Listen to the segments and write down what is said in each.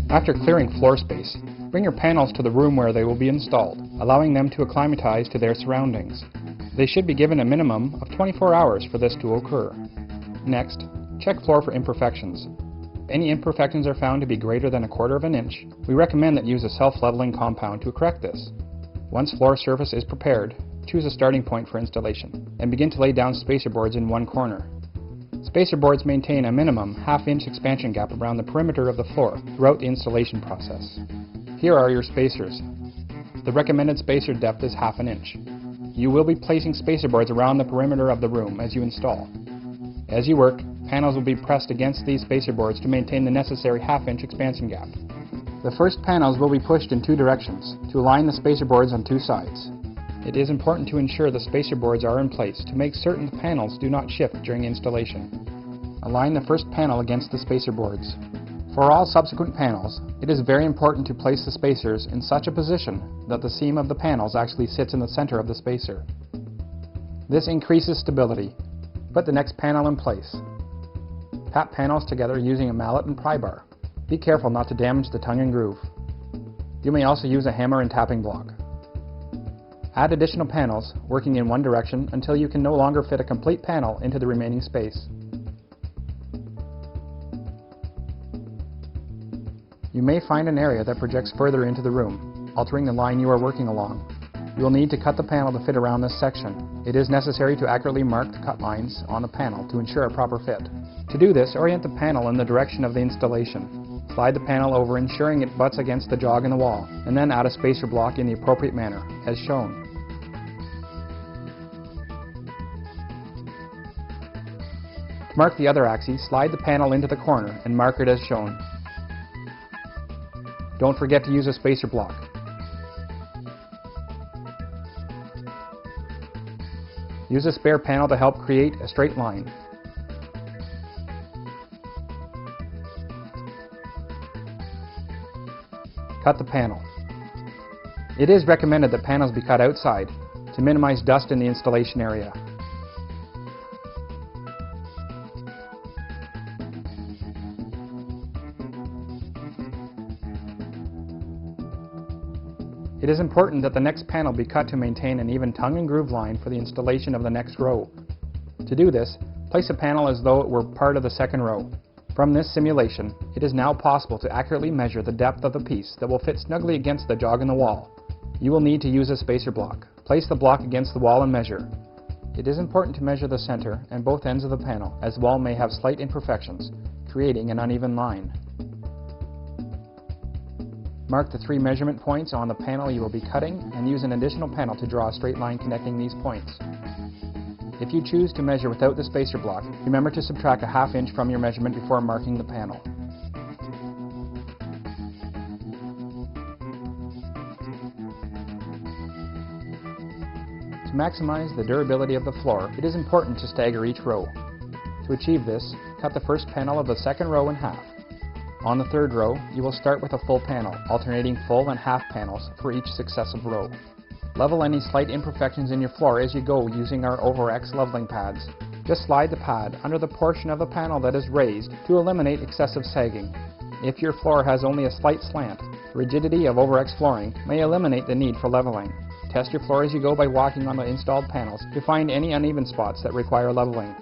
After clearing floor space, bring your panels to the room where they will be installed, allowing them to acclimatize to their surroundings. They should be given a minimum of 24 hours for this to occur. Next, check floor for imperfections. If any imperfections are found to be greater than 1/4 of an inch, we recommend that you use a self-leveling compound to correct this. Once floor surface is prepared, choose a starting point for installation and begin to lay down spacer boards in one corner. Spacer boards maintain a minimum 1/2 inch expansion gap around the perimeter of the floor throughout the installation process. Here are your spacers. The recommended spacer depth is 1/2 inch. You will be placing spacer boards around the perimeter of the room as you install. As you work, panels will be pressed against these spacer boards to maintain the necessary 1/2 inch expansion gap. The first panels will be pushed in 2 directions to align the spacer boards on 2 sides. It is important to ensure the spacer boards are in place to make certain the panels do not shift during installation. Align the first panel against the spacer boards. For all subsequent panels, it is very important to place the spacers in such a position that the seam of the panels actually sits in the center of the spacer. This increases stability. Put the next panel in place. Tap panels together using a mallet and pry bar. Be careful not to damage the tongue and groove. You may also use a hammer and tapping block. Add additional panels, working in one direction until you can no longer fit a complete panel into the remaining space. You may find an area that projects further into the room, altering the line you are working along. You will need to cut the panel to fit around this section. It is necessary to accurately mark the cut lines on the panel to ensure a proper fit. To do this, orient the panel in the direction of the installation. Slide the panel over, ensuring it butts against the jog in the wall, and then add a spacer block in the appropriate manner, as shown. To mark the other axis, slide the panel into the corner and mark it as shown. Don't forget to use a spacer block. Use a spare panel to help create a straight line. Cut the panel. It is recommended that panels be cut outside to minimize dust in the installation area. It is important that the next panel be cut to maintain an even tongue and groove line for the installation of the next row. To do this, place a panel as though it were part of the second row. From this simulation, it is now possible to accurately measure the depth of the piece that will fit snugly against the jog in the wall. You will need to use a spacer block. Place the block against the wall and measure. It is important to measure the center and both ends of the panel, as the wall may have slight imperfections, creating an uneven line. Mark the 3 measurement points on the panel you will be cutting and use an additional panel to draw a straight line connecting these points. If you choose to measure without the spacer block, remember to subtract 1/2 inch from your measurement before marking the panel. To maximize the durability of the floor, it is important to stagger each row. To achieve this, cut the first panel of the second row in half. On the third row, you will start with a full panel, alternating full and half panels for each successive row. Level any slight imperfections in your floor as you go using our over X leveling pads. Just slide the pad under the portion of the panel that is raised to eliminate excessive sagging. If your floor has only a slight slant, the rigidity of over X flooring may eliminate the need for leveling. Test your floor as you go by walking on the installed panels to find any uneven spots that require leveling.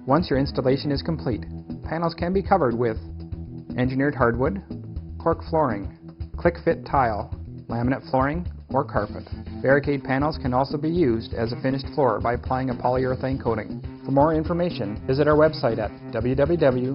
Once your installation is complete, panels can be covered with engineered hardwood, cork flooring, click-fit tile, laminate flooring, or carpet. Barricade panels can also be used as a finished floor by applying a polyurethane coating. For more information, visit our website at www.ovrx.com.